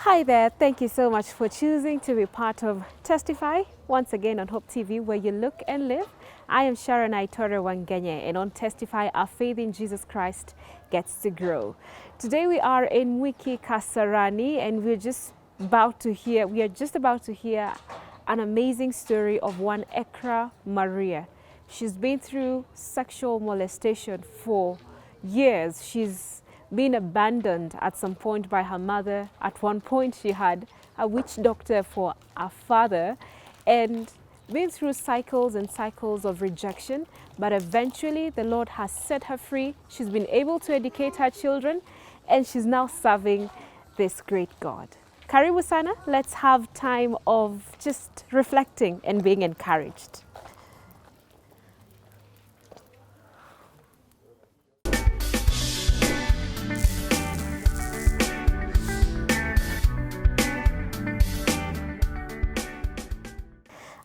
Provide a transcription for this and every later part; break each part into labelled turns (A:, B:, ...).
A: Hi there, thank you so much for choosing to be part of Testify, once again on Hope TV, where you look and live. I am Sharon Wangenye, and on Testify, our faith in Jesus Christ gets to grow. Today we are in Wiki Kasarani, and we are just about to hear an amazing story of one Ekra Maria. She's been through sexual molestation for years. She's been abandoned at some point by her mother. At one point, she had a witch doctor for her father and been through cycles and cycles of rejection. But eventually, the Lord has set her free. She's been able to educate her children, and she's now serving this great God. Karibu sana, let's have time of just reflecting and being encouraged.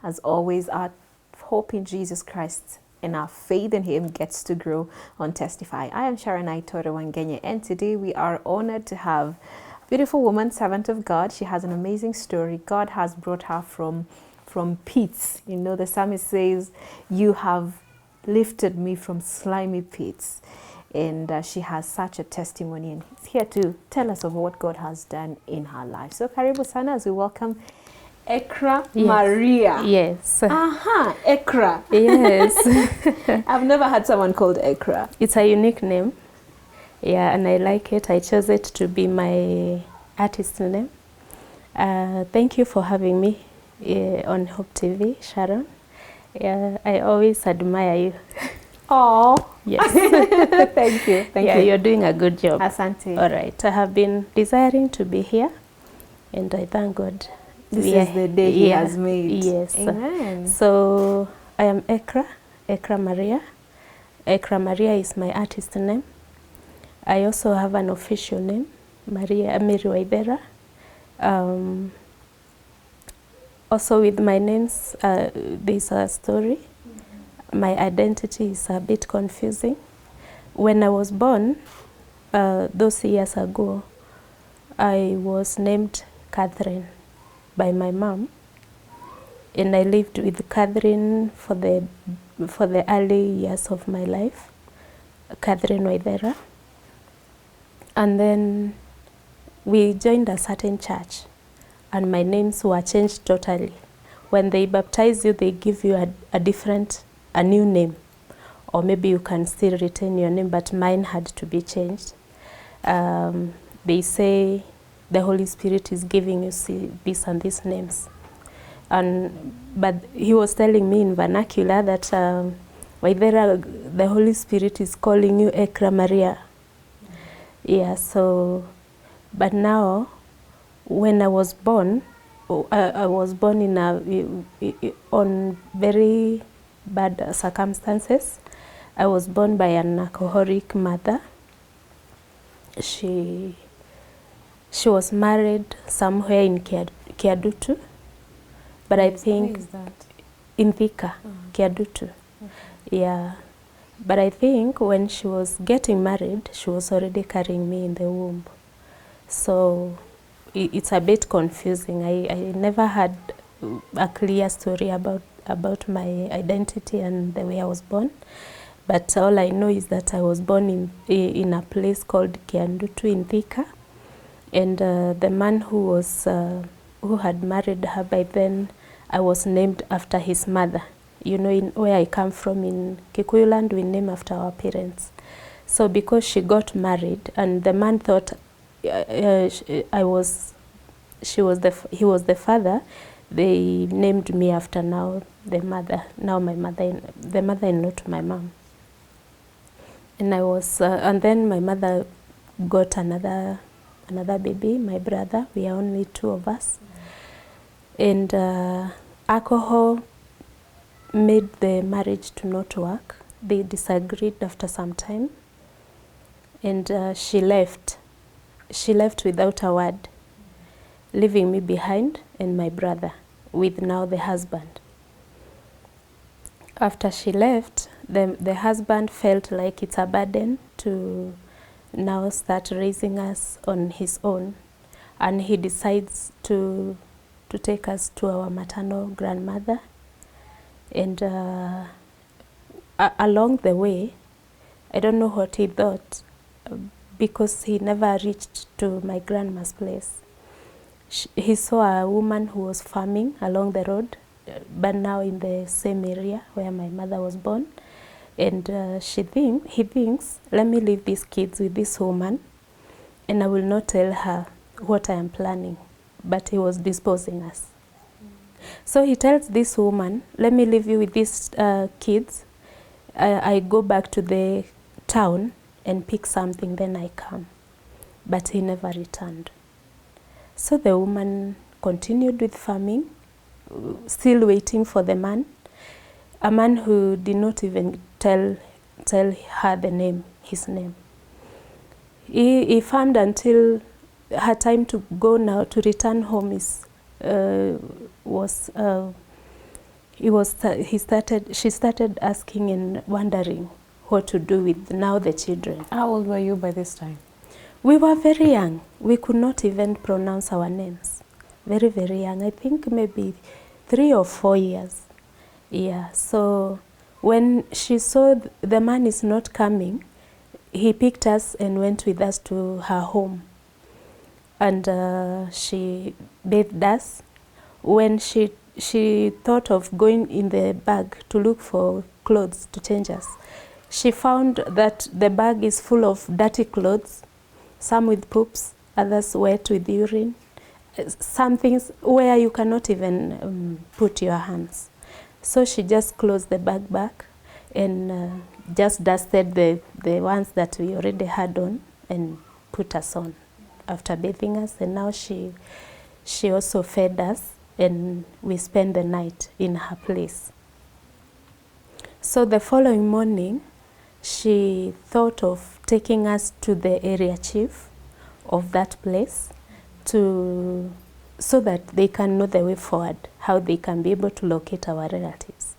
A: As always, our hope in Jesus Christ and our faith in Him gets to grow on Testify. I am Sharon Wangenye, and today we are honored to have a beautiful woman, servant of God. She has an amazing story. God has brought her from pits. You know, the psalmist says, "You have lifted me from slimy pits." And she has such a testimony, and is here to tell us of what God has done in her life. So, karibu sana as we welcome Ekra Maria.
B: Yes.
A: Aha, Ekra.
B: Yes.
A: I've never had someone called Ekra.
B: It's a unique name. Yeah, and I like it. I chose it to be my artist name. Thank you for having me on Hope TV, Sharon. I always admire you.
A: Oh,
B: yes.
A: Thank you. Thank you.
B: You're doing a good job.
A: Asante.
B: All right. I have been desiring to be here, and I thank God.
A: This is the day He has made.
B: Yes.
A: Amen.
B: So I am Ekra Maria. Ekra Maria is my artist name. I also have an official name, Maria Amiri Waithera. Also with my names, there's a story. My identity is a bit confusing. When I was born, those years ago, I was named Catherine by my mom, and I lived with Catherine for the early years of my life, Catherine Waithera. And then we joined a certain church, and my names were changed totally. When they baptize you, they give you a new name, or maybe you can still retain your name, but mine had to be changed. They say the Holy Spirit is giving you this and these names. But he was telling me in vernacular that Waithera, the Holy Spirit is calling you Ekra Maria. Yeah, so, but now, when I was born, I was born on very bad circumstances. I was born by an alcoholic mother. She was married somewhere in Kiadutu, but I think
A: is that?
B: in Thika, Kiadutu. Yeah, but I think when she was getting married, she was already carrying me in the womb. So it's a bit confusing. I never had a clear story about my identity and the way I was born. But all I know is that I was born in a place called Kiadutu in Thika. And the man who had married her by then, I was named after his mother. You know, in where I come from in Kikuyu land, we name after our parents. So because she got married, and the man thought he was the father, they named me after the mother-in-law to my mom. And and then my mother got another baby, my brother. We are only two of us. And alcohol made the marriage to not work. They disagreed after some time. And she left. She left without a word, leaving me behind and my brother with now the husband. After she left, the husband felt like it's a burden to now start raising us on his own. and he decides to take us to our maternal grandmother. And along the way, I don't know what he thought, because he never reached to my grandma's place. He saw a woman who was farming along the road, but now in the same area where my mother was born. And he thinks, let me leave these kids with this woman, and I will not tell her what I am planning. But he was disposing us. So he tells this woman, let me leave you with these kids. I go back to the town and pick something, then I come. But he never returned. So the woman continued with farming, still waiting for the man, a man who did not even tell her his name. He farmed until her time to go now, to return home she started asking and wondering what to do with now the children.
A: How old were you by this time?
B: We were very young. We could not even pronounce our names. Very, very young. I think maybe 3 or 4 years. Yeah, so when she saw the man is not coming, he picked us and went with us to her home. And she bathed us. When she thought of going in the bag to look for clothes to change us, she found that the bag is full of dirty clothes, some with poops, others wet with urine, some things where you cannot even put your hands. So she just closed the bag back and just dusted the ones that we already had on and put us on after bathing us. And now she also fed us, and we spent the night in her place. So the following morning, she thought of taking us to the area chief of that place so that they can know the way forward, how they can be able to locate our relatives.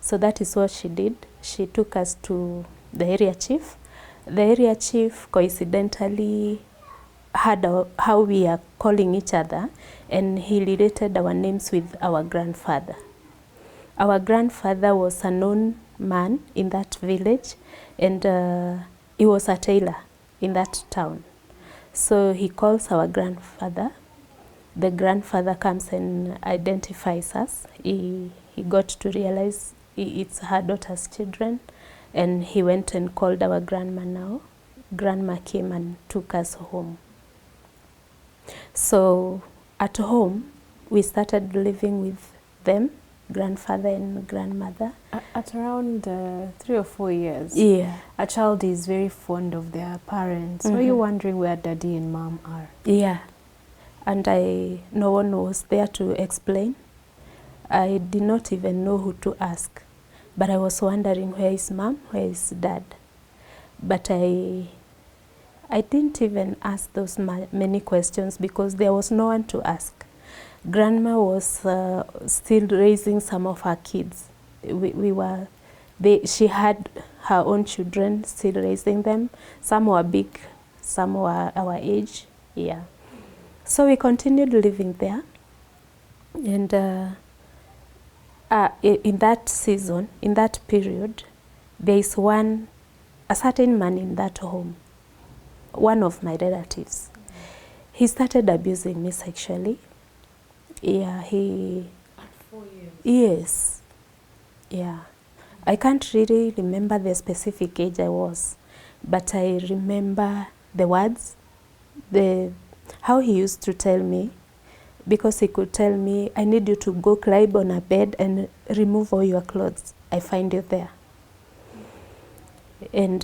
B: So that is what she did. She took us to the area chief. The area chief coincidentally heard how we are calling each other, and he related our names with our grandfather. Our grandfather was a known man in that village, and he was a tailor in that town. So he calls our grandfather. The grandfather comes and identifies us. He got to realize it's her daughter's children, and he went and called our grandma now. Grandma came and took us home. So at home, we started living with them, grandfather and grandmother.
A: At around 3 or 4 years,
B: Yeah.
A: a child is very fond of their parents. Were you wondering where daddy and mom are?
B: Yeah. And no one was there to explain. I did not even know who to ask. But I was wondering, where is mom, where is dad? But I didn't even ask those many questions because there was no one to ask. Grandma was still raising some of her kids. She had her own children, still raising them. Some were big, some were our age. Yeah. So we continued living there. And in that season, in that period, there is a certain man in that home, one of my relatives. He started abusing me sexually. Yeah,
A: At 4 years?
B: Yes. Yeah. I can't really remember the specific age I was, but I remember the words, how he used to tell me, because he could tell me, I need you to go climb on a bed and remove all your clothes. I find you there. And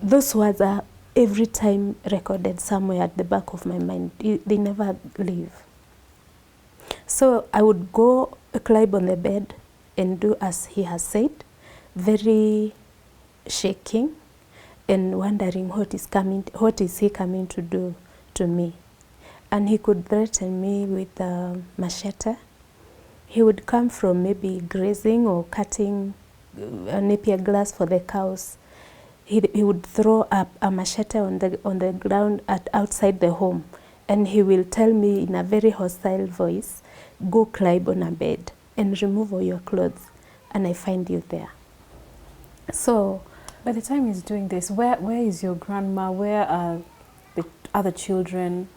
B: those words are every time recorded somewhere at the back of my mind. They never leave. So I would go climb on the bed and do as he has said, very shaking and wondering what is he coming to do to me. And he could threaten me with a machete. He would come from maybe grazing or cutting a napier grass for the cows. He would throw up a machete on the ground outside the home and he will tell me in a very hostile voice, go climb on a bed and remove all your clothes, and I find you there. So
A: by the time he's doing this, where is your grandma? Where are the other children?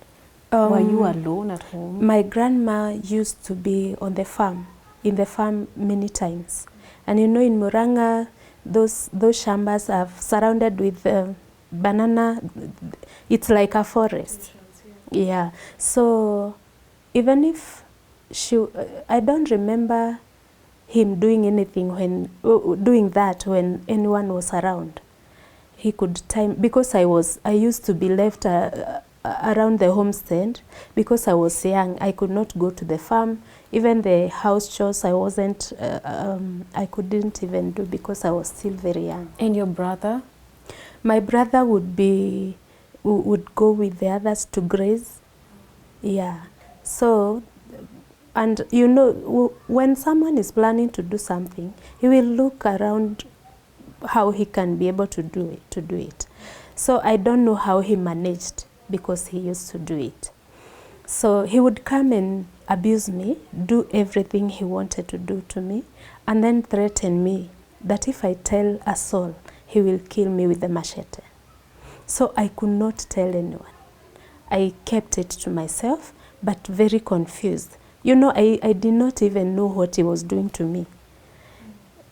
A: Were you alone at home?
B: My grandma used to be on the farm, in the farm many times. And you know, in Muranga, those shambas are surrounded with banana. It's like a forest. Yeah. So even if I don't remember him doing anything doing that when anyone was around. He could time, because I used to be left around the homestead because I was young. I could not go to the farm. Even the house chores I couldn't even do because I was still very young.
A: And your brother?
B: My brother would go with the others to graze. Yeah. So, and you know, when someone is planning to do something, he will look around how he can be able to do it. So I don't know how he managed, because he used to do it. So he would come and abuse me, do everything he wanted to do to me, and then threaten me that if I tell a soul, he will kill me with the machete. So I could not tell anyone. I kept it to myself, but very confused. You know, I did not even know what he was doing to me.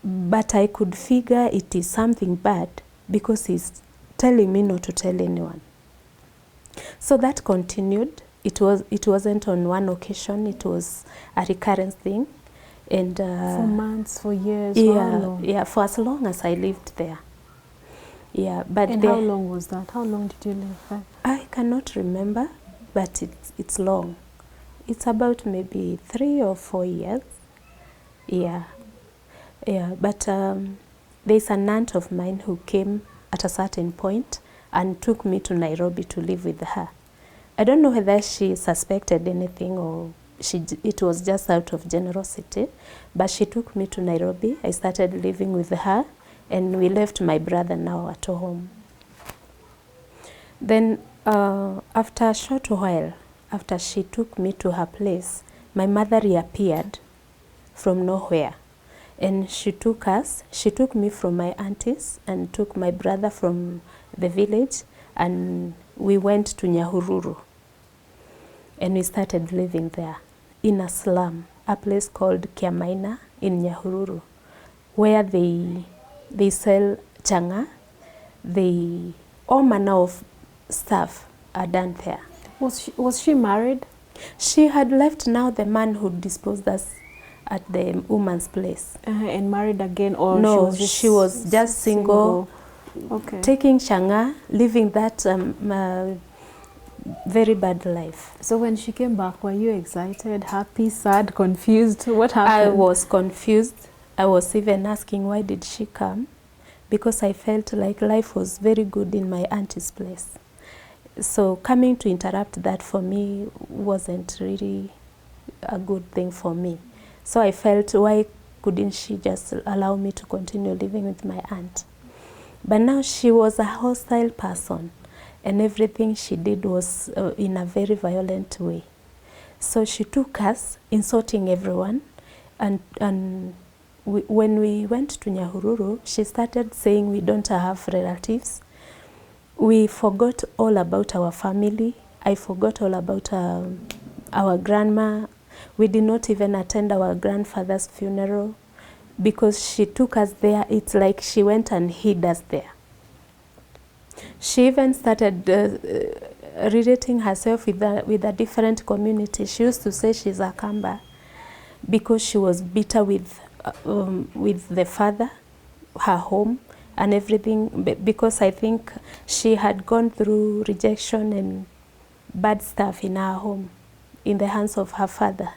B: But I could figure it is something bad because he's telling me not to tell anyone. So that continued. It wasn't on one occasion. It was a recurrent thing. And
A: for months, for years,
B: yeah,
A: for how long?
B: Yeah, for as long as I lived there. Yeah, but
A: and how long was that? How long did you live there?
B: I cannot remember, but it's long. It's about maybe 3 or 4 years. Yeah. Yeah, but there's an aunt of mine who came at a certain point and took me to Nairobi to live with her. I don't know whether she suspected anything or it was just out of generosity, but she took me to Nairobi. I started living with her, and we left my brother now at home. Then after a short while, after she took me to her place, my mother reappeared from nowhere. And she took me from my aunties and took my brother from the village, and we went to Nyahururu. And we started living there in a slum, a place called Kiamaina in Nyahururu, where they sell changa. All manner of stuff are done there.
A: Was she married?
B: She had left now the man who disposed us at the woman's place.
A: And married again, or
B: no, she was just single.
A: Okay.
B: Taking changa, living that very bad life.
A: So when she came back, were you excited, happy, sad, confused? What happened?
B: I was confused. I was even asking, why did she come? Because I felt like life was very good in my auntie's place. So coming to interrupt that for me wasn't really a good thing for me. So I felt, why couldn't she just allow me to continue living with my aunt? But now she was a hostile person, and everything she did was in a very violent way. So she took us, insulting everyone, and when we went to Nyahururu, she started saying we don't have relatives. We forgot all about our family. I forgot all about our grandma. We did not even attend our grandfather's funeral because she took us there. It's like she went and hid us there. She even started relating herself with a different community. She used to say she's a Kamba because she was bitter with the father, her home, and everything, because I think she had gone through rejection and bad stuff in her home, in the hands of her father,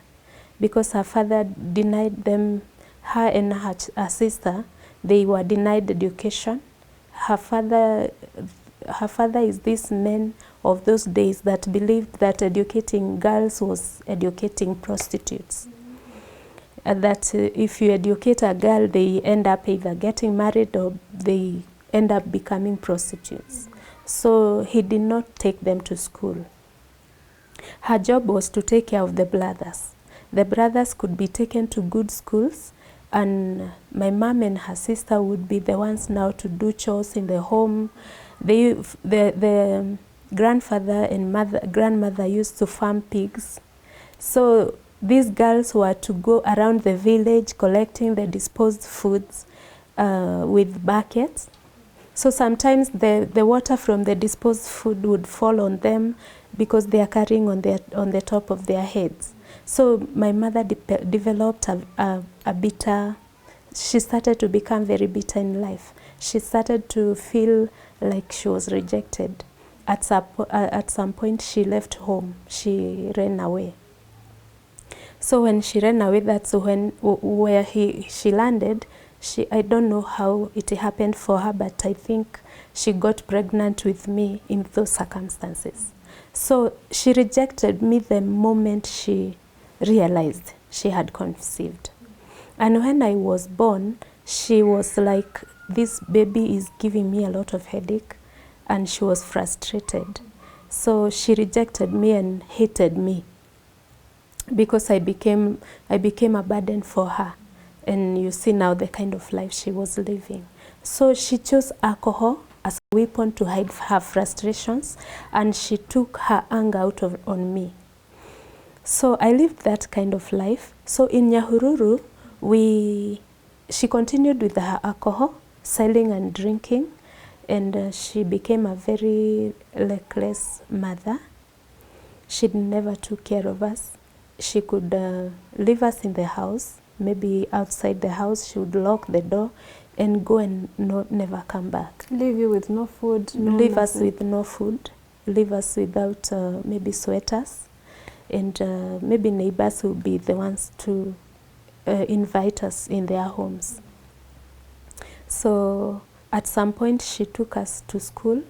B: because her father denied them, her and her sister, they were denied education. Her father is this man of those days that believed that educating girls was educating prostitutes. That if you educate a girl, they end up either getting married or they end up becoming prostitutes. So he did not take them to school. Her job was to take care of the brothers. The brothers could be taken to good schools, and my mom and her sister would be the ones now to do chores in the home. The grandfather and grandmother used to farm pigs. So these girls were to go around the village collecting the disposed foods with buckets. So sometimes the water from the disposed food would fall on them because they are carrying on the top of their heads. So my mother developed a bitter, she started to become very bitter in life. She started to feel like she was rejected. At some point she left home, she ran away. So when she ran away, that's where she landed. I don't know how it happened for her, but I think she got pregnant with me in those circumstances. So she rejected me the moment she realized she had conceived. And when I was born, she was like, this baby is giving me a lot of headache, and she was frustrated. So she rejected me and hated me because I became a burden for her. And you see now the kind of life she was living. So she chose alcohol as a weapon to hide her frustrations, and she took her anger out on me. So I lived that kind of life. So in Nyahururu, she continued with her alcohol, selling and drinking, and she became a very reckless mother. She never took care of us. She could leave us in the house. Maybe outside the house, she would lock the door and go and never come back.
A: Leave you with no food?
B: Leave us with no food. Leave us without maybe sweaters. And maybe neighbors would be the ones to invite us in their homes. So at some point, she took us to school,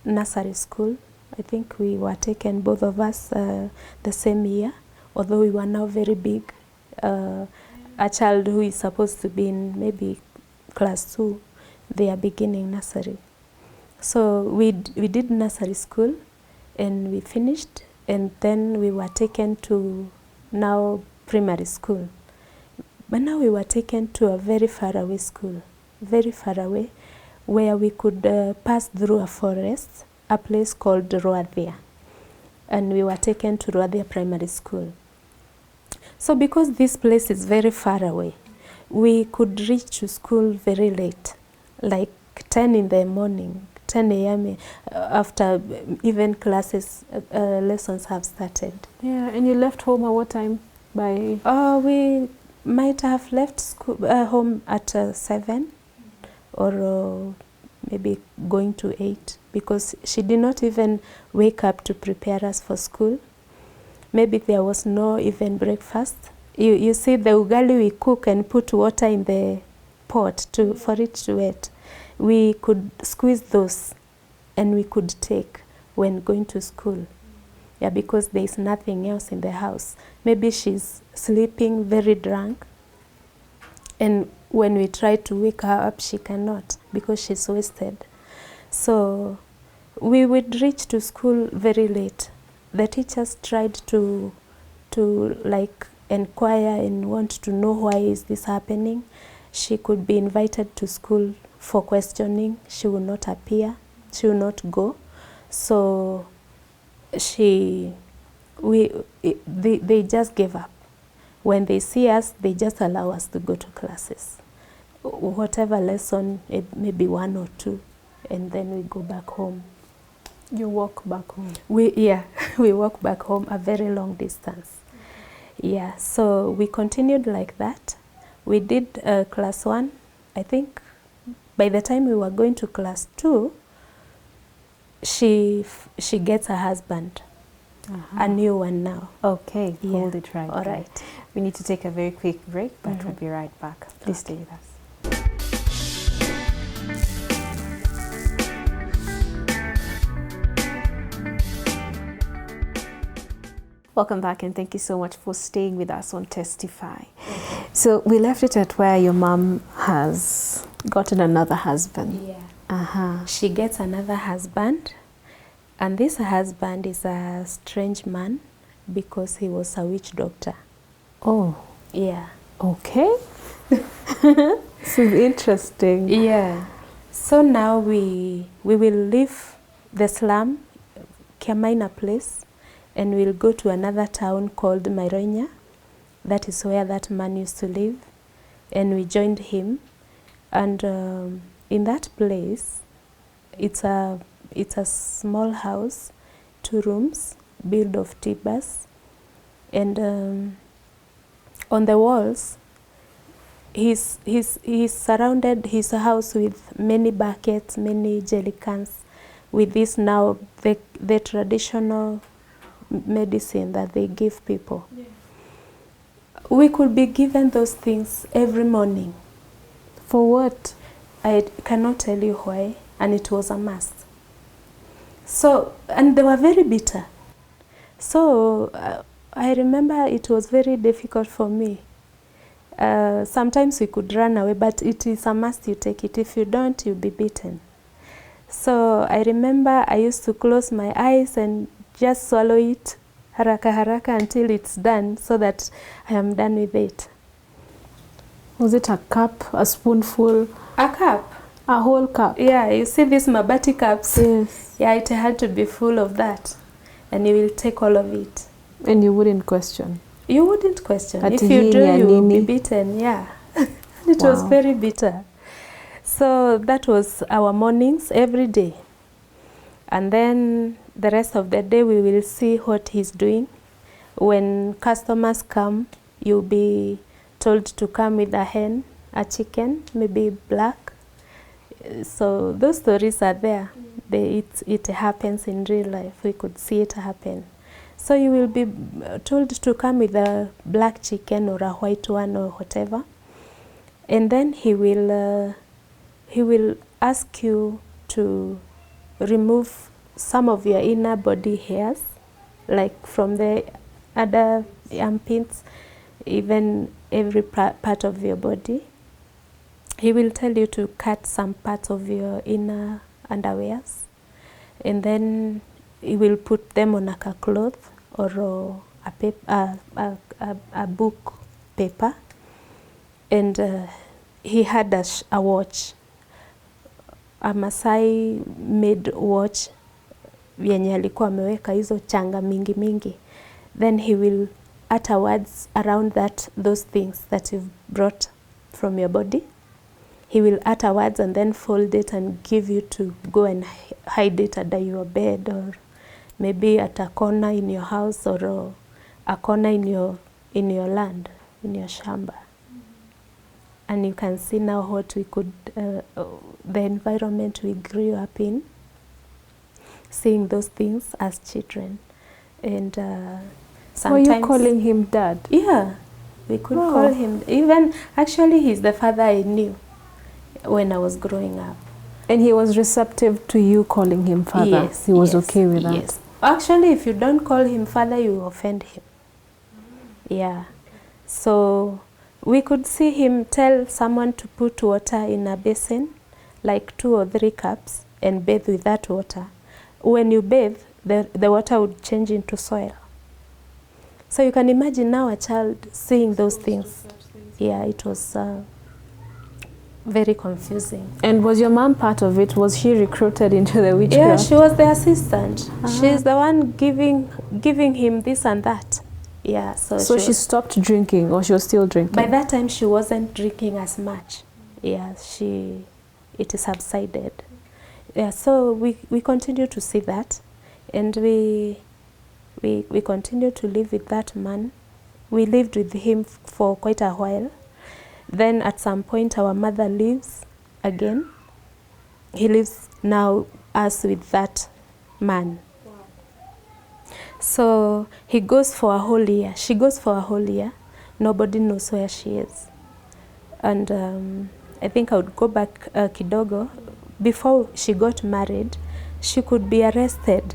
B: nursery school. I think we were taken, both of us, the same year, although we were now very big. A child who is supposed to be in maybe class 2, they are beginning nursery. So we did nursery school and we finished, and then we were taken to now primary school. But now we were taken to a very far away school, very far away, where we could pass through a forest, a place called Ruathia. And we were taken to Ruathia Primary School. So because this place is very far away, we could reach to school very late, like 10 in the morning, 10 a.m. after even classes, lessons have started.
A: Yeah, and you left home at what time? By?
B: We might have left school, home at 7 or maybe going to 8, because she did not even wake up to prepare us for school. Maybe there was no even breakfast. You see the ugali we cook and put water in the pot for it to wet. We could squeeze those and we could take when going to school. Yeah, because there is nothing else in the house. Maybe she's sleeping very drunk, and when we try to wake her up, she cannot because she's wasted. So we would reach to school very late. The teachers tried to like inquire and want to know why is this happening. She could be invited to school for questioning. She will not appear. She will not go. So they just gave up. When they see us, they just allow us to go to classes. Whatever lesson, maybe 1 or 2, and then we go back home.
A: You walk back home?
B: We walk back home a very long distance. Yeah, so we continued like that. We did class 1. I think by the time we were going to class 2, she gets a husband, a new one now.
A: Okay, hold it right
B: all
A: there.
B: right.
A: We need to take a very quick break, but we'll be right back. Please stay with us. Welcome back, and thank you so much for staying with us on Testify. So we left it at where your mom has gotten another husband.
B: Yeah. She gets another husband, and this husband is a strange man. because he was a witch doctor.
A: Oh,
B: Yeah.
A: okay. This is interesting.
B: Yeah. So now we will leave the slum, Kiamaina place, and we'll go to another town called Maironya. That is where that man used to live. And we joined him. And in that place, it's a small house, 2 rooms, built of timbers. And on the walls, he's surrounded his house with many buckets, many jelly cans, with this now the traditional medicine that they give people. Yeah. We could be given those things every morning.
A: For what?
B: I cannot tell you why, and it was a must. So, and they were very bitter. So I remember it was very difficult for me. Sometimes we could run away, but it is a must you take it. If you don't, you'll be beaten. So I remember I used to close my eyes and just swallow it haraka haraka until it's done, so that I am done with it.
A: Was it a cup, a spoonful?
B: A cup.
A: A whole cup?
B: Yeah, you see these Mabati cups?
A: Yes.
B: Yeah, it had to be full of that. And you will take all of it.
A: And you wouldn't question?
B: You wouldn't question.
A: At
B: if you do, you will be
A: nini.
B: beaten. Yeah. It was very bitter. So that was our mornings every day. And then the rest of the day we will see what he's doing. When customers come, you'll be told to come with a hen, a chicken, maybe black. So those stories are there. It happens in real life. We could see it happen. So you will be told to come with a black chicken or a white one or whatever. And then he will ask you to remove some of your inner body hairs, like from the other armpits, even every part of your body. He will tell you to cut some parts of your inner underwears, and then he will put them on a cloth or a book paper. And he had a watch, a Masai made watch, yenye alikuwa ameweka hizo changa mingi mingi. Then he will utter words around those things that you've brought from your body. He will utter words and then fold it and give you to go and hide it under your bed, or maybe at a corner in your house, or a corner in your land, in your shamba. And you can see now what we could, the environment we grew up in, seeing those things as children. And sometimes...
A: Were you calling him Dad?
B: Yeah, we could call him. Even, actually, he's the father I knew when I was growing up.
A: And he was receptive to you calling him father?
B: Yes.
A: He was okay with that?
B: Yes. Actually, if you don't call him father, you offend him. Yeah. So we could see him tell someone to put water in a basin, like 2 or 3 cups, and bathe with that water. When you bathe, the water would change into soil. So you can imagine now a child seeing those things. Yeah, it was very confusing.
A: And was your mom part of it? Was she recruited into the witchcraft?
B: Yeah, she was the assistant. She's the one giving him this and that. Yeah, so
A: she stopped drinking, or she was still drinking?
B: By that time, she wasn't drinking as much. Yeah, it subsided. Yeah, so we continue to see that, and we continue to live with that man. We lived with him for quite a while. Then at some point, our mother leaves again. He lives now us with that man. Wow. So he goes for a whole year. She goes for a whole year. Nobody knows where she is. And I think I would go back kidogo. Before she got married, she could be arrested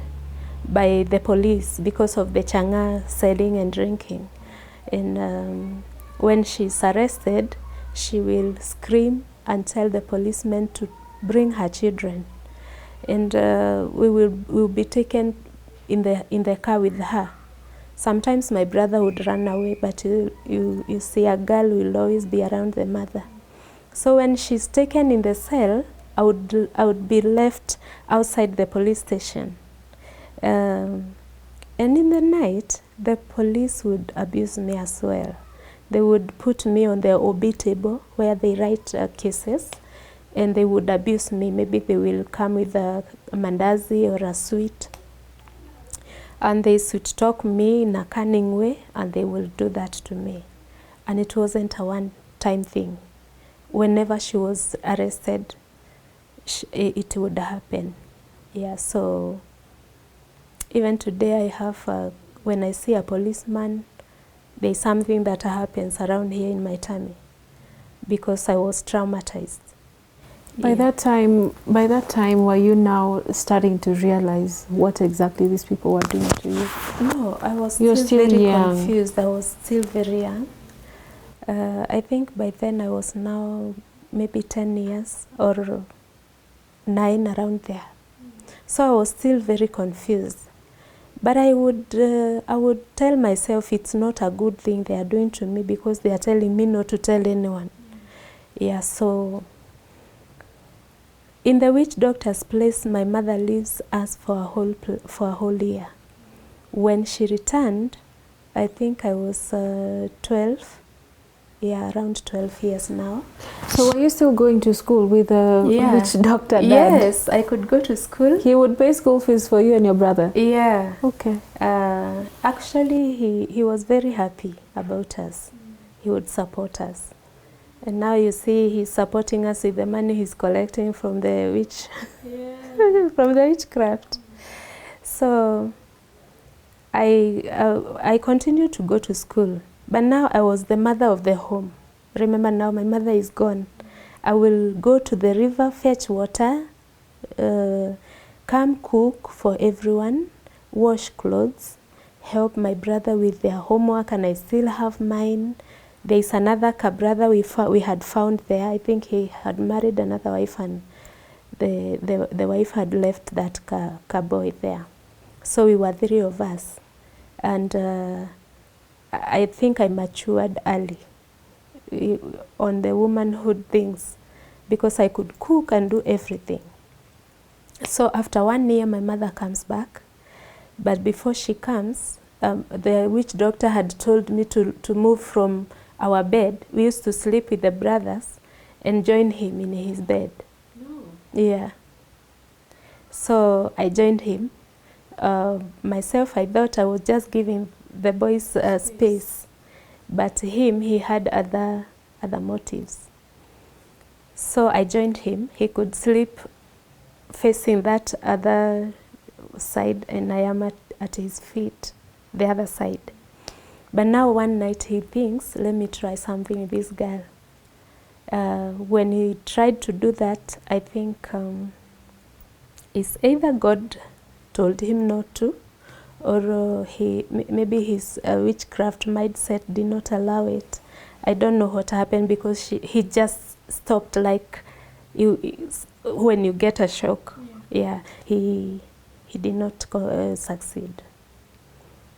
B: by the police because of the changa selling and drinking. And when she's arrested, she will scream and tell the policemen to bring her children. And we will be taken in the car with her Sometimes my brother would run away, but you see a girl will always be around the mother. So when she's taken in the cell, I would be left outside the police station. And in the night, the police would abuse me as well. They would put me on the OB table where they write cases, and they would abuse me. Maybe they will come with a mandazi or a sweet, and they would talk me in a cunning way, and they will do that to me. And it wasn't a one-time thing. Whenever she was arrested, it would happen. Yeah, so even today I have, when I see a policeman, there's something that happens around here in my tummy because I was traumatized.
A: By that time, were you now starting to realize what exactly these people were doing to you?
B: No, I was
A: You're
B: still very
A: young.
B: confused. I was still very young. I think by then I was now maybe 10 years or 9, around there. So I was still very confused. But I would tell myself it's not a good thing they are doing to me because they are telling me not to tell anyone. Yeah, so in the witch doctor's place, my mother leaves us for a whole year. When she returned, I think I was 12. Yeah, around 12 years now.
A: So were you still going to school with the witch doctor dad?
B: Yes, I could go to school.
A: He would pay school fees for you and your brother?
B: Yeah.
A: Okay.
B: Actually, he was very happy about us. He would support us. And now you see he's supporting us with the money he's collecting from the witch, from the witchcraft. So I continued to go to school, but now I was the mother of the home. Remember, now my mother is gone. I will go to the river, fetch water, come cook for everyone, wash clothes, help my brother with their homework, and I still have mine. There's another brother we had found there. I think he had married another wife, and the wife had left that boy there. So we were 3 of us. And I think I matured early on the womanhood things because I could cook and do everything. So after 1 year, my mother comes back. But before she comes, the witch doctor had told me to move from our bed. We used to sleep with the brothers and join him in his bed. No. Yeah. So I joined him. Myself, I thought I was just giving the boys space. But him, he had other motives. So I joined him. He could sleep facing that other side, and I am at his feet, the other side. But now one night he thinks, let me try something with this girl. When he tried to do that, I think it's either God told him not to, or maybe his witchcraft mindset did not allow it. I don't know what happened because he just stopped, like when you get a shock. Yeah, he did not succeed.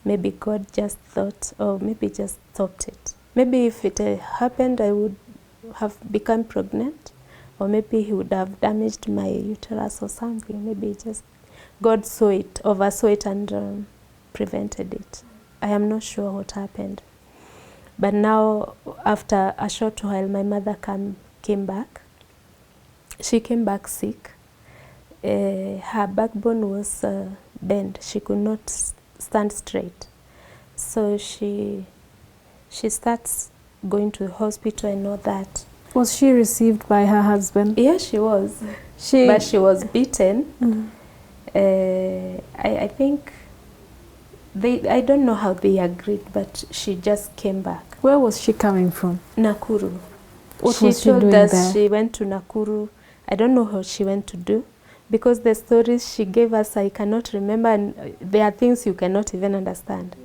B: Maybe God just thought, or maybe just stopped it. Maybe if it happened, I would have become pregnant, or maybe he would have damaged my uterus or something. Maybe just God saw it, oversaw it, and prevented it. I am not sure what happened. But now, after a short while, my mother came back. She came back sick. Her backbone was bent. She could not stand straight. So she starts going to the hospital and all that.
A: Was she received by her husband?
B: Yeah, she was. But she was beaten. Mm-hmm. I think I don't know how they agreed, but she just came back.
A: Where was she coming from?
B: Nakuru.
A: What was she doing there?
B: She went to Nakuru. I don't know what she went to do, because the stories she gave us, I cannot remember, and there are things you cannot even understand.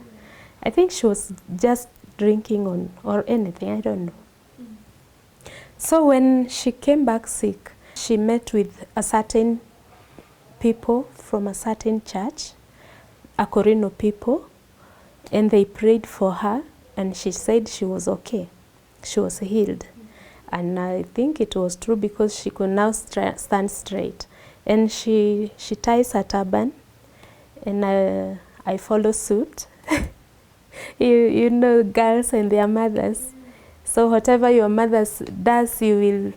B: I think she was just drinking or anything, I don't know. So when she came back sick, she met with a certain people from a certain church, Akorino people, And they prayed for her, and she said she was okay. She was healed. And I think it was true because she could now stand straight. And she ties a turban, and I follow suit. you know, girls and their mothers. So whatever your mother does, you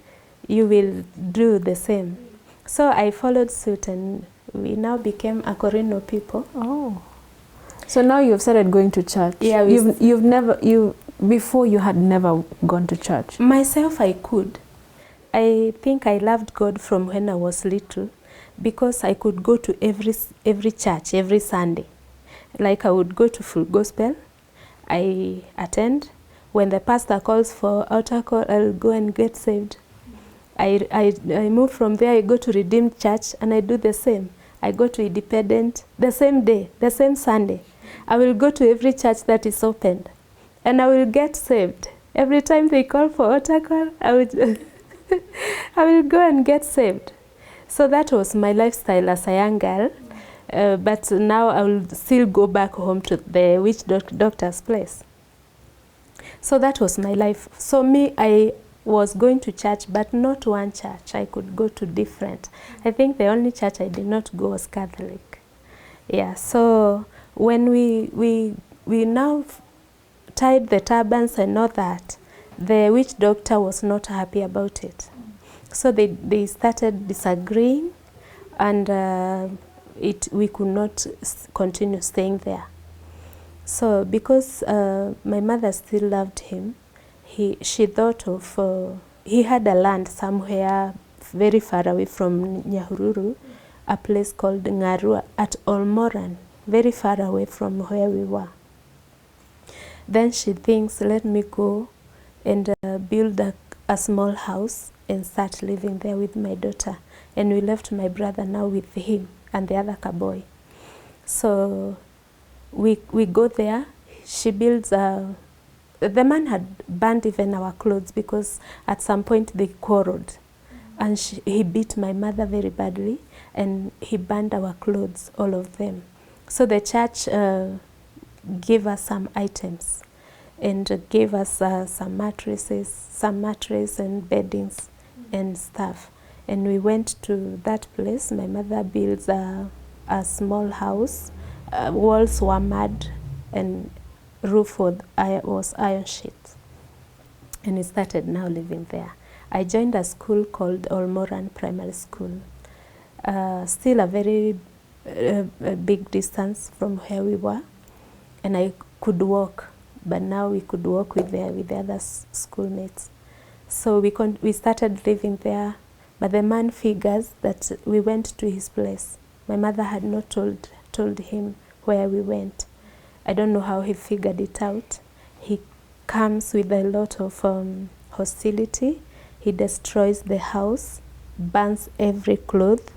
B: will do the same. So I followed suit, and we now became a Corino people.
A: Oh. So now you've started going to church.
B: Yeah,
A: before you had never gone to church.
B: Myself, I could. I think I loved God from when I was little, because I could go to every church every Sunday. Like I would go to full gospel, I attend. When the pastor calls for altar call, I'll go and get saved. I move from there, I go to Redeemed Church, and I do the same. I go to Independent the same day, the same Sunday. I will go to every church that is opened, and I will get saved. Every time they call for altar call, I will go and get saved. So that was my lifestyle as a young girl. But now I will still go back home to the witch doctor's place. So that was my life. So me, I was going to church, but not one church. I could go to different. I think the only church I did not go was Catholic. Yeah, so when we now tied the turbans and all that, the witch doctor was not happy about it. So they started disagreeing, and we could not continue staying there. So because my mother still loved him, she thought of, he had a land somewhere very far away from Nyahururu, a place called Ngarua at Olmoran, very far away from where we were. Then she thinks, let me go and build a small house and start living there with my daughter. And we left my brother now with him and the other boy. So we go there. She builds the man had burned even our clothes because at some point they quarreled. And he beat my mother very badly, and he burned our clothes, all of them. So the church gave us some items and gave us some mattress and beddings and stuff. And we went to that place. My mother builds a small house. Walls were mud and roof was iron sheet. And we started now living there. I joined a school called Olmoran Primary School. Still a very big distance from where we were. And I could walk, but now we could walk with the other schoolmates. So we started living there. But the man figures that we went to his place. My mother had not told him where we went. I don't know how he figured it out. He comes with a lot of hostility. He destroys the house, burns every cloth,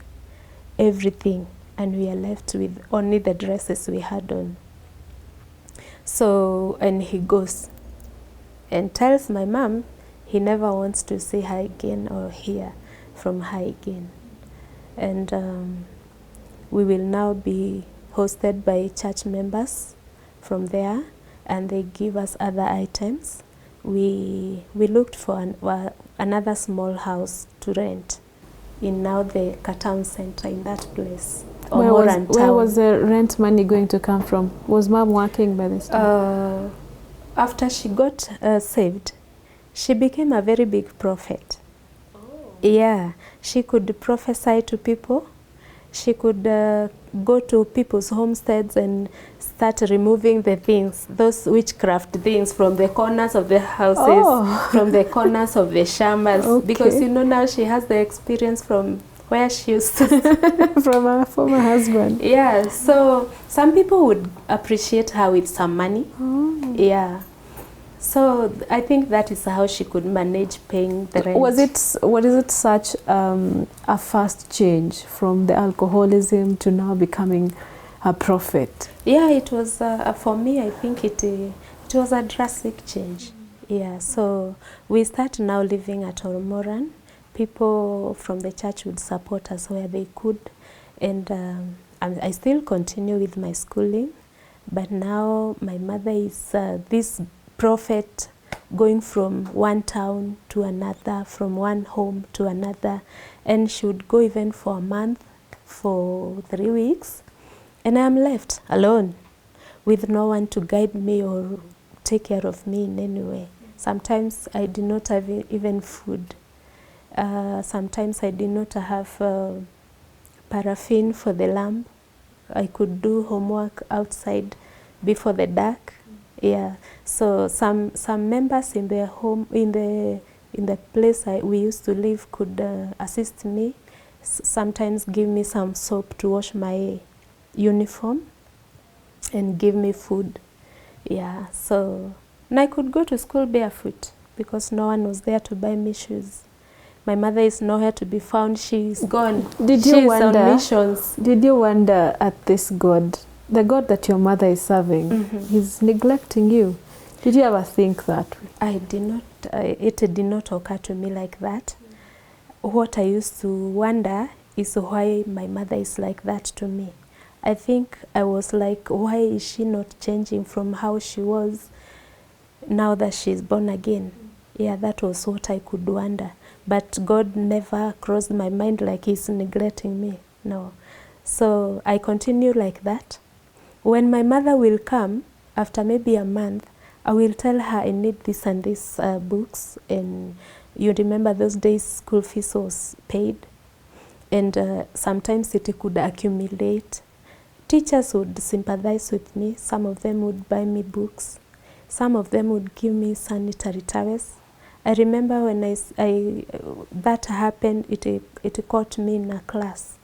B: everything, and we are left with only the dresses we had on. So, and he goes and tells my mom he never wants to see her again or hear from her again. And we will now be hosted by church members from there, and they give us other items. We looked for another small house to rent in now the Town Center in that place.
A: Where was the rent money going to come from? Was Mom working by this time?
B: After she got saved, she became a very big prophet. Oh. Yeah, she could prophesy to people. She could go to people's homesteads and start removing the things, those witchcraft things from the corners of the houses, from the corners of the shambas. Okay. Because you know now she has the experience from where she used to
A: from her former husband.
B: Yeah, so some people would appreciate her with some money. Oh. Yeah. So I think that is how she could manage paying the rent. Was it
A: such a fast change from the alcoholism to now becoming a prophet?
B: Yeah, it was for me. I think it was a drastic change. Yeah, so we start now living at Olmoran. People from the church would support us where they could, and I still continue with my schooling. But now my mother is this prophet, going from one town to another, from one home to another, and she would go even for a month, for 3 weeks, and I am left alone with no one to guide me or take care of me in any way. Sometimes I did not have even food. Sometimes I did not have paraffin for the lamp. I could do homework outside before the dark. Yeah. So some members in the home, in the place we used to live, could assist me. Sometimes give me some soap to wash my uniform and give me food. Yeah. So, and I could go to school barefoot because no one was there to buy me shoes. My mother is nowhere to be found. She's gone.
A: Did you wonder?
B: On missions.
A: Did you wonder at this God, the God that your mother is serving? Mm-hmm. He's neglecting you. Did you ever think that?
B: I did not. It did not occur to me like that. What I used to wonder is why my mother is like that to me. I think I was like, why is she not changing from how she was now that she's born again? Yeah, that was what I could wonder. But God never crossed my mind like he's neglecting me. No. So I continue like that. When my mother will come, after maybe a month, I will tell her I need this and this books. And you remember those days school fees was paid. And sometimes it could accumulate. Teachers would sympathize with me. Some of them would buy me books. Some of them would give me sanitary towels. I remember when that happened, it caught me in a class.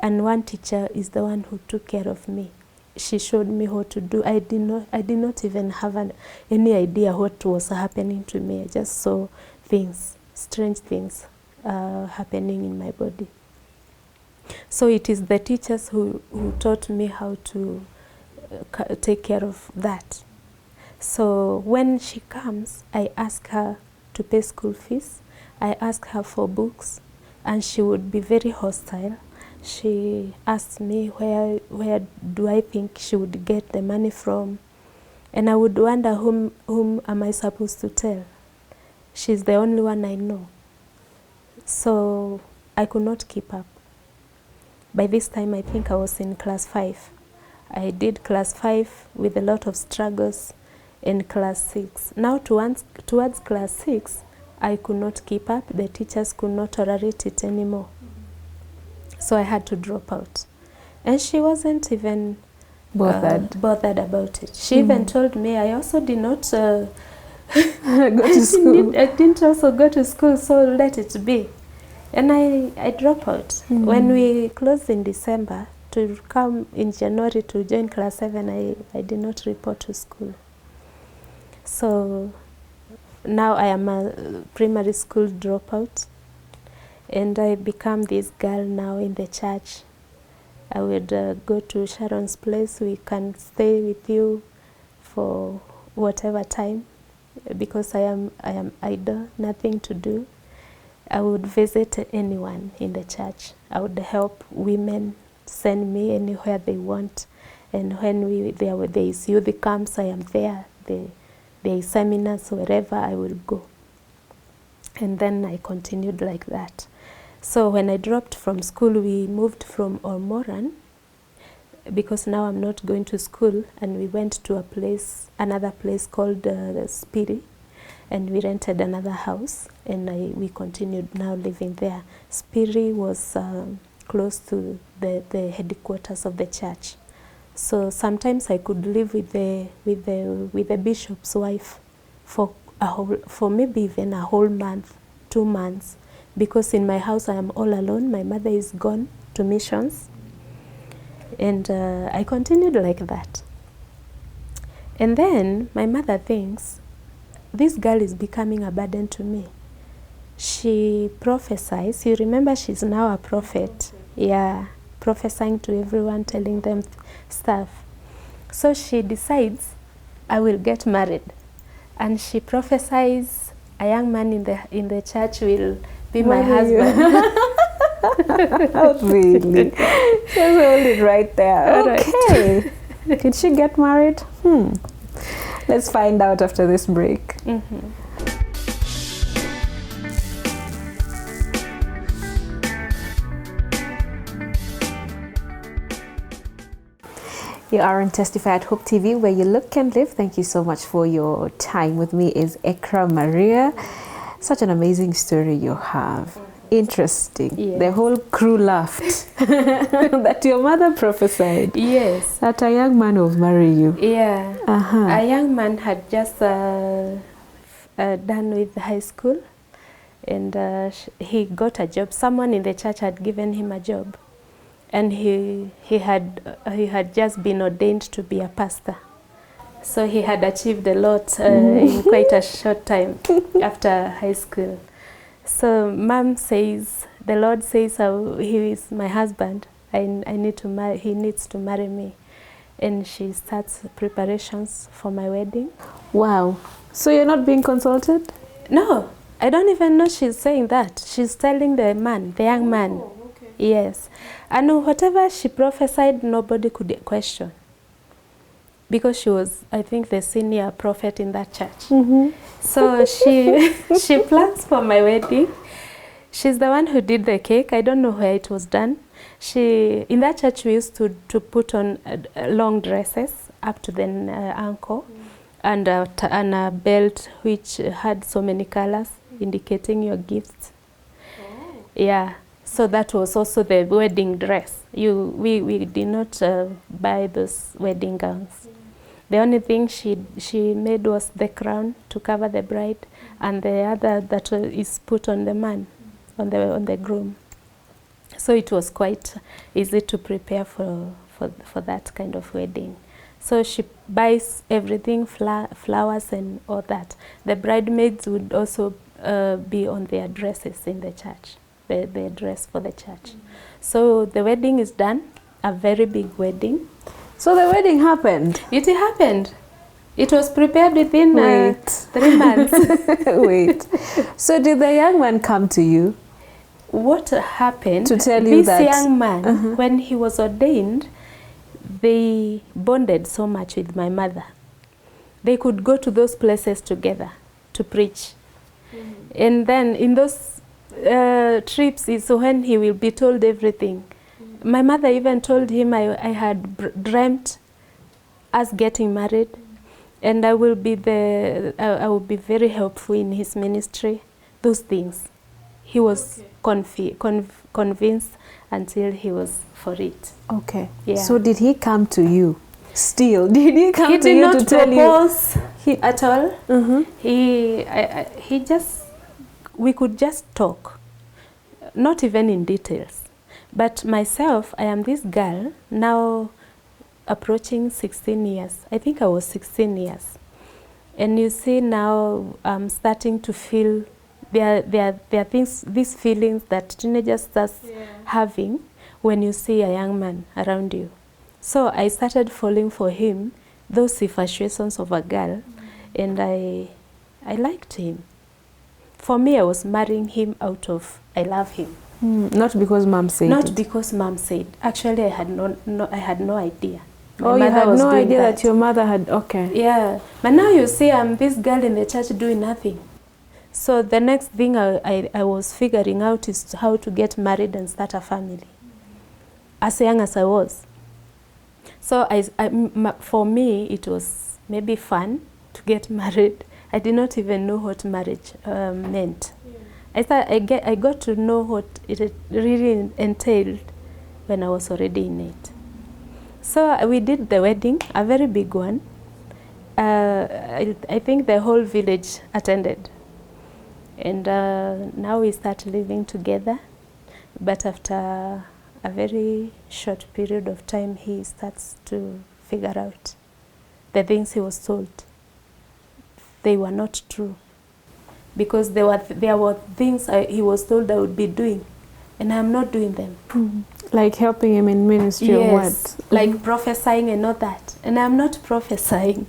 B: And one teacher is the one who took care of me. She showed me what to do. I did not even have any idea what was happening to me. I just saw things, strange things happening in my body. So it is the teachers who taught me how to take care of that. So when she comes, I ask her to pay school fees. I ask her for books, and she would be very hostile. She asked me where do I think she would get the money from, and I would wonder whom am I supposed to tell. She's the only one I know. So I could not keep up. By this time, I think I was in class 5. I did class 5 with a lot of struggles. In class 6. Now towards class 6, I could not keep up. The teachers could not tolerate it anymore. So I had to drop out. And she wasn't even bothered about it. She even told me I also did not go to school. I didn't also go to school, so let it be. And I dropped out. When we closed in December, to come in January to join class 7, I did not report to school. So now I am a primary school dropout, and I become this girl now in the church. I would go to Sharon's place. We can stay with you for whatever time, because I am idle, nothing to do. I would visit anyone in the church. I would help women send me anywhere they want, and when there is youth camps, I am there. There is seminars, wherever I will go. And then I continued like that. So when I dropped from school, we moved from Ormoran, because now I'm not going to school, and we went to another place called Spiri, and we rented another house, and we continued now living there. Spiri was close to the headquarters of the church. So sometimes I could live with the bishop's wife for maybe even a whole month, 2 months, because in my house I am all alone. My mother is gone to missions, and I continued like that. And then my mother thinks this girl is becoming a burden to me. She prophesies. You remember, she's now a prophet. Yeah, prophesying to everyone, telling them stuff. So she decides I will get married, and she prophesies a young man in the church will be my husband.
A: Really? Just hold it right there. Okay. Did she get married? Let's find out after this break. You are on Testify at Hope TV, where you look and live. Thank you so much for your time. With me is Ekra Maria. Such an amazing story you have. Interesting.
B: Yes.
A: The whole crew laughed that your mother prophesied.
B: Yes.
A: That a young man will marry you.
B: Yeah.
A: Uh-huh.
B: A young man had just done with high school, and he got a job. Someone in the church had given him a job, and he had just been ordained to be a pastor. So he had achieved a lot in quite a short time after high school. So Mom says, the Lord says, he is my husband. I need to marry. He needs to marry me, and she starts preparations for my wedding.
A: Wow. So you're not being consulted?
B: No, I don't even know she's saying that. She's telling the man, the young man.
A: Okay.
B: Yes. And whatever she prophesied, nobody could question. Because she was, I think, the senior prophet in that church. So she plans for my wedding. She's the one who did the cake. I don't know where it was done. In that church, we used to put on long dresses up to the ankle, and a belt which had so many colors indicating your gifts. Yeah. So that was also the wedding dress. We did not buy those wedding gowns. The only thing she made was the crown to cover the bride, and the other that is put on the man, on the groom. So it was quite easy to prepare for that kind of wedding. So she buys everything, flowers and all that. The bridesmaids would also be on their dresses in the church. The dress for the church. So the wedding is done, a very big wedding.
A: So the wedding happened?
B: It happened. It was prepared within 3 months.
A: Wait. So did the young man come to you?
B: What happened?
A: To tell you that?
B: This young man, when he was ordained, they bonded so much with my mother. They could go to those places together to preach. And then in those trips is when he will be told everything. My mother even told him I had dreamt us getting married, and I will be very helpful in his ministry. Those things, he was convinced until he was for it.
A: Okay.
B: Yeah.
A: So did he come to you? Still, did he come to you to tell you?
B: He did not propose at all. He just, we could just talk, not even in details. But myself, I am this girl now approaching 16 years. I think I was 16 years. And you see now I'm starting to feel there are things, these feelings that teenagers start having when you see a young man around you. So I started falling for him, those infatuations of a girl, and I liked him. For me, I was marrying him out of I love him.
A: Not because Mom said
B: Not
A: it.
B: because Mom said. Actually, I had no idea.
A: Oh, you had no idea that your mother had, okay.
B: Yeah. But now you see I'm this girl in the church doing nothing. So the next thing I was figuring out is how to get married and start a family. As young as I was. So for me, it was maybe fun to get married. I did not even know what marriage meant. I got to know what it really entailed when I was already in it. So we did the wedding, a very big one. I think the whole village attended. And now we start living together. But after a very short period of time, he starts to figure out the things he was told. They were not true. Because there were things he was told I would be doing, and I'm not doing them.
A: Like helping him in ministry or what?
B: Like prophesying and all that. And I'm not prophesying.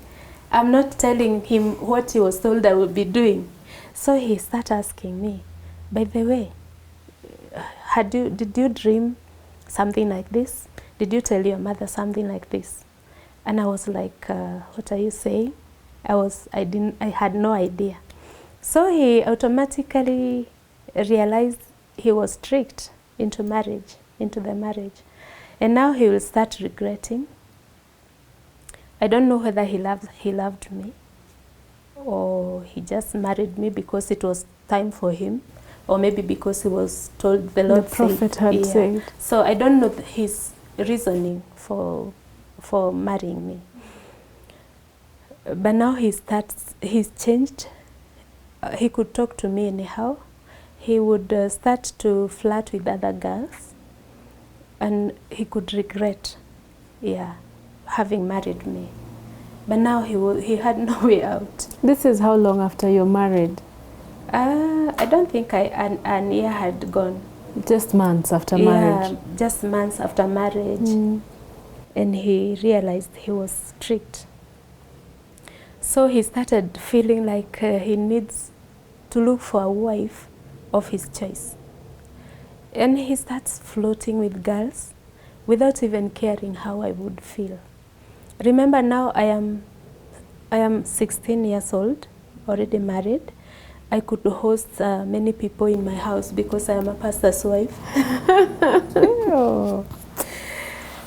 B: I'm not telling him what he was told I would be doing. So he started asking me, by the way, did you dream something like this? Did you tell your mother something like this? And I was like, what are you saying? I had no idea. So he automatically realized he was tricked into the marriage. And now he will start regretting. I don't know whether he loved me, or he just married me because it was time for him, or maybe because he was told the Lord
A: prophet had said.
B: So I don't know his reasoning for marrying me. But now he's changed. He could talk to me anyhow. He would start to flirt with other girls, and he could regret, having married me. But now he had no way out.
A: This is how long after you're married?
B: I don't think an year had gone.
A: Just months after marriage?
B: Yeah, just months after marriage. And he realized he was tricked. So he started feeling like he needs to look for a wife of his choice. And he starts flirting with girls without even caring how I would feel. Remember, now I am 16 years old, already married. I could host many people in my house because I am a pastor's wife.
A: Oh.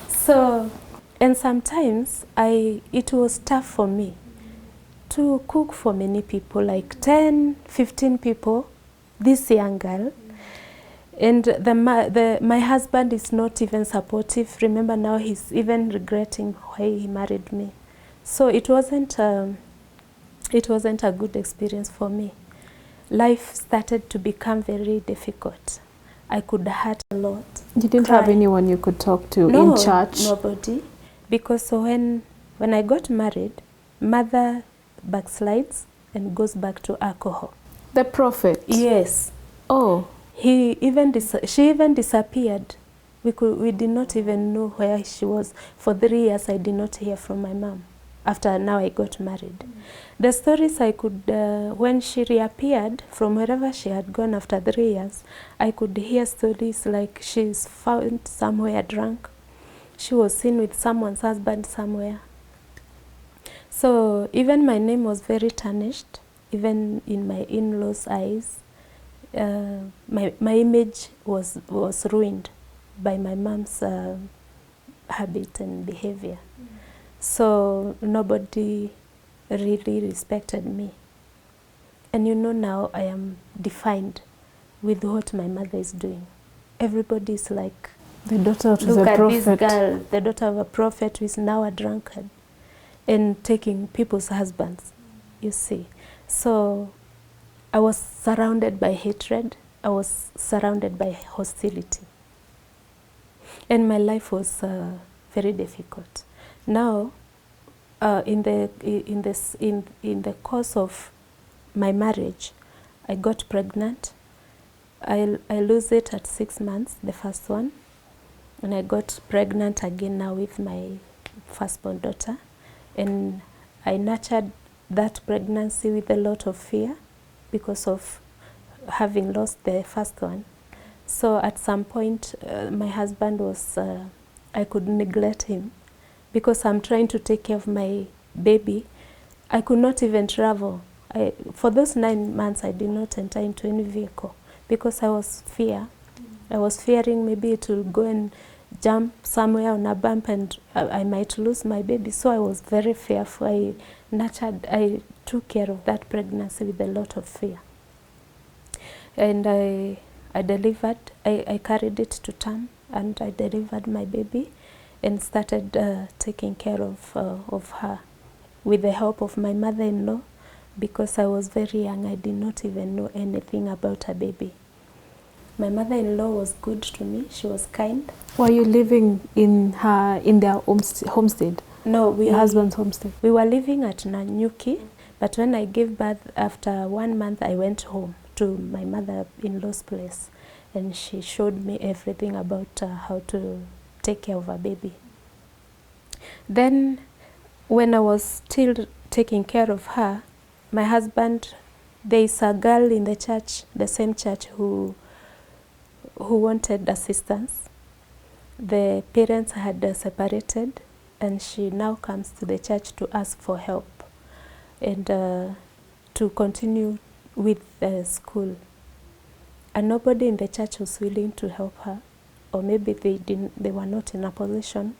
B: So, and sometimes it was tough for me to cook for many people, like 10, 15 people, this young girl. And my husband is not even supportive. Remember, now he's even regretting why he married me. So it wasn't a good experience for me. Life started to become very difficult. I could hurt a lot.
A: You didn't have anyone you could talk to
B: in
A: church?
B: Nobody. Because when I got married, mother backslides and goes back to alcohol.
A: The prophet?
B: Yes.
A: Oh.
B: She even disappeared. We did not even know where she was. For 3 years, I did not hear from my mom. After now I got married. The stories I could, when she reappeared from wherever she had gone after 3 years, I could hear stories like she's found somewhere drunk. She was seen with someone's husband somewhere. So even my name was very tarnished, even in my in-laws' eyes. My image was ruined by my mom's habit and behavior. So nobody really respected me. And now I am defined with what my mother is doing. Everybody is like,
A: the daughter of
B: look
A: a
B: at
A: prophet.
B: This girl, the daughter of a prophet who is now a drunkard and taking people's husbands, you see. So I was surrounded by hatred. I was surrounded by hostility. And my life was very difficult. Now, in the course of my marriage, I got pregnant. I lose it at 6 months, the first one. And I got pregnant again now with my firstborn daughter. And I nurtured that pregnancy with a lot of fear because of having lost the first one. So at some point, my husband was, I could neglect him because I'm trying to take care of my baby. I could not even travel. For those 9 months, I did not enter into any vehicle because I was fearing maybe it will go and jump somewhere on a bump and I might lose my baby. So I was very fearful. I took care of that pregnancy with a lot of fear. And I delivered, I carried it to term and I delivered my baby and started taking care of her with the help of my mother-in-law because I was very young. I did not even know anything about a baby. My mother-in-law was good to me. She was kind.
A: Were you living in their homestead?
B: No,
A: your husband's homestead.
B: We were living at Nanyuki, but when I gave birth, after 1 month, I went home to my mother-in-law's place, and she showed me everything about how to take care of a baby. Then, when I was still taking care of her, my husband, there is a girl in the church, the same church, who wanted assistance. The parents had separated and she now comes to the church to ask for help and to continue with the school. And nobody in the church was willing to help her, or maybe they were not in a position.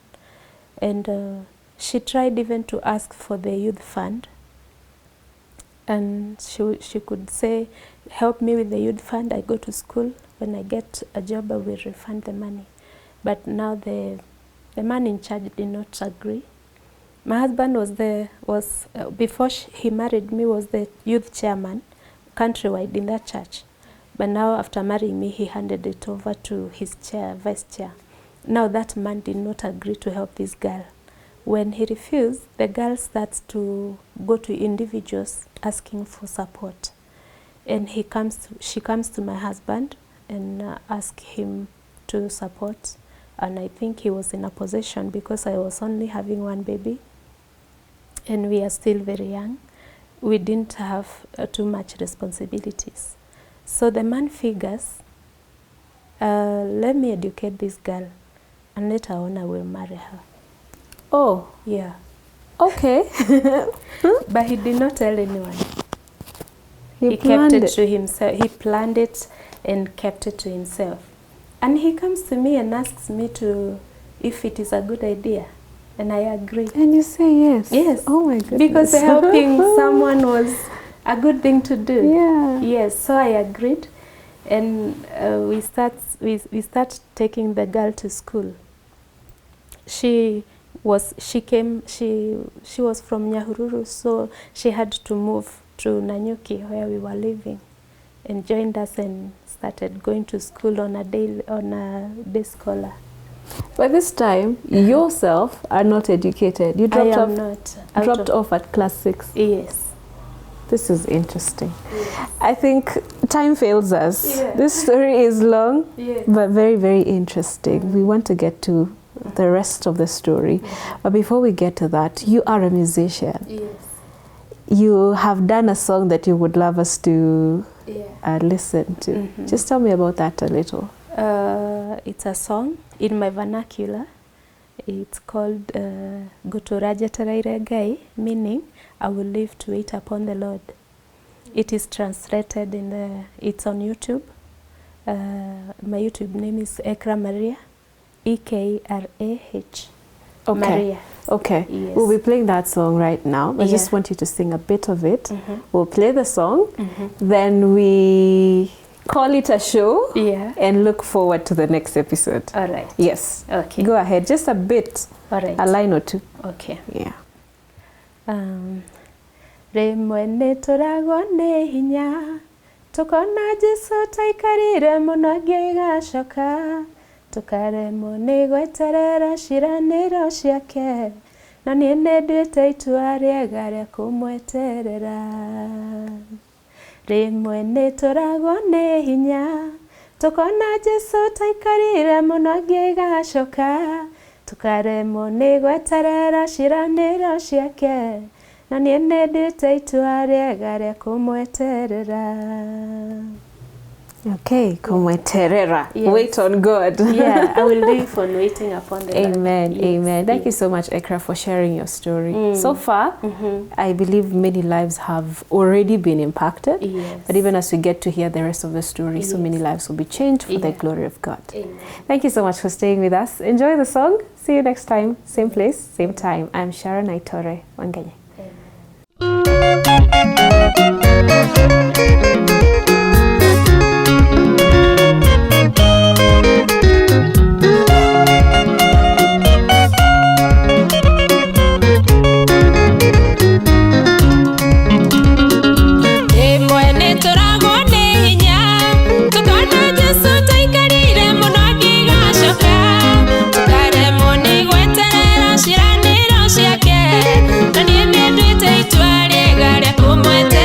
B: And she tried even to ask for the youth fund, and she could say, help me with the youth fund, I go to school, when I get a job I will refund the money. But now the man in charge did not agree. My husband was before he married me, was the youth chairman countrywide in that church. But now after marrying me, he handed it over to his vice chair. Now that man did not agree to help this girl. When he refused, the girl starts to go to individuals asking for support. And she comes to my husband and asks him to support. And I think he was in a position, because I was only having one baby and we are still very young. We didn't have too much responsibilities. So the man figures, let me educate this girl and later on I will marry her.
A: Oh.
B: Yeah.
A: Okay.
B: But he did not tell anyone.
A: He
B: kept it to himself. He planned it and kept it to himself. And he comes to me and asks me if it is a good idea. And I agree.
A: And you say yes?
B: Yes.
A: Oh my goodness.
B: Because helping someone was a good thing to do.
A: Yeah.
B: Yes, so I agreed. And we start taking the girl to school. She was from Nyahururu, so she had to move to Nanyuki where we were living, and joined us and started going to school on a day scholar.
A: By this time, yourself are not educated. You dropped off at class 6.
B: Yes.
A: This is interesting. Yes. I think time fails us.
B: Yeah.
A: This story is long,
B: yes,
A: but very, very interesting. We want to get to the rest of the story. But before we get to that, you are a musician.
B: Yes.
A: You have done a song that you would love us to listen to.
B: Mm-hmm.
A: Just tell me about that a little.
B: It's a song in my vernacular. It's called Guturaja Tarairegai, meaning I will live to wait upon the Lord. It is translated it's on YouTube. My YouTube name is Ekra Maria, E-K-R-A-H.
A: Okay.
B: Maria.
A: Okay.
B: Yes.
A: We'll be playing that song right now. I just want you to sing a bit of it.
B: Mm-hmm.
A: We'll play the song.
B: Mm-hmm.
A: Then we call it a show.
B: Yeah.
A: And look forward to the next episode.
B: All right.
A: Yes.
B: Okay.
A: Go ahead. Just a bit.
B: All right.
A: A line or two.
B: Okay.
A: Yeah.
B: Rimwe nĩtũragwo nĩ hinya tukona Jesu taikarire mũno angĩgacoka tukaremwo nĩ gweterera ciĩranĩro ciake na niĩ nĩnduĩte itua rĩega rĩa kũmweterera. Rimwe nĩtũragwo nĩ hinya tukona Jesu taikarire mũno angĩgacoka tukaremwo nĩ gweterera ciĩranĩro ciake na niĩ nĩnduĩte itua rĩega rĩa kũmweterera.
A: Okay, kumweterera.
B: Yes.
A: Wait on God.
B: Yeah, I will live on waiting upon the Lord.
A: Amen.
B: Yes.
A: Amen. Thank you so much, Ekra, for sharing your story. So far, I believe many lives have already been impacted.
B: Yes.
A: But even as we get to hear the rest of the story, so many lives will be changed for the glory of God.
B: Amen.
A: Thank you so much for staying with us. Enjoy the song. See you next time. Same place, same time. I'm Sharon Wangenye.
C: Ciĩranĩro ciake na niĩ nĩnduĩte itua rĩega rĩa kũmweterera.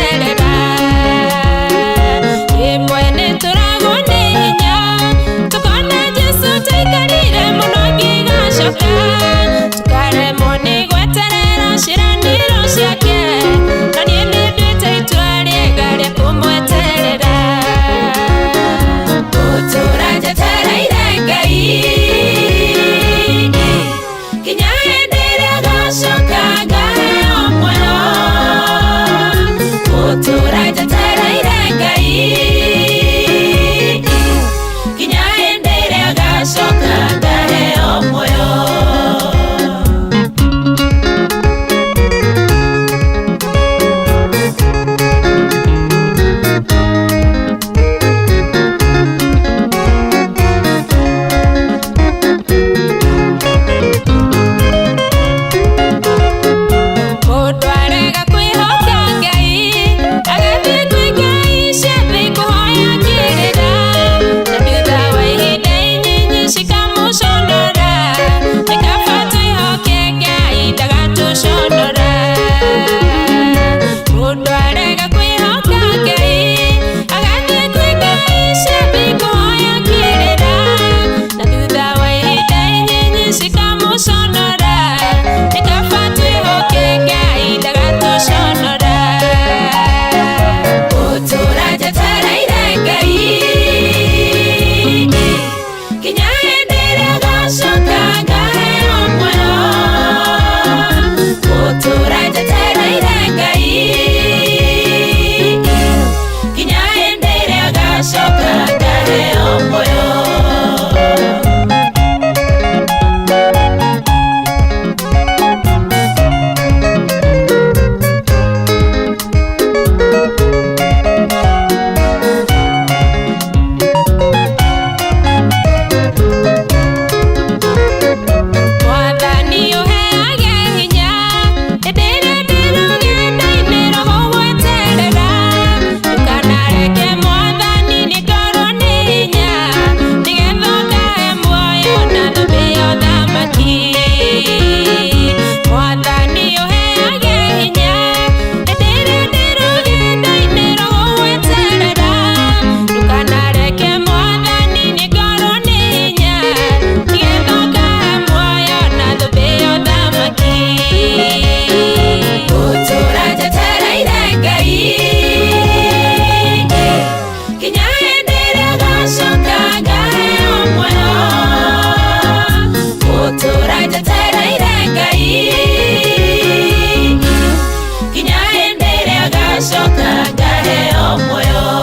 C: ngacoka ngaheo muoyo.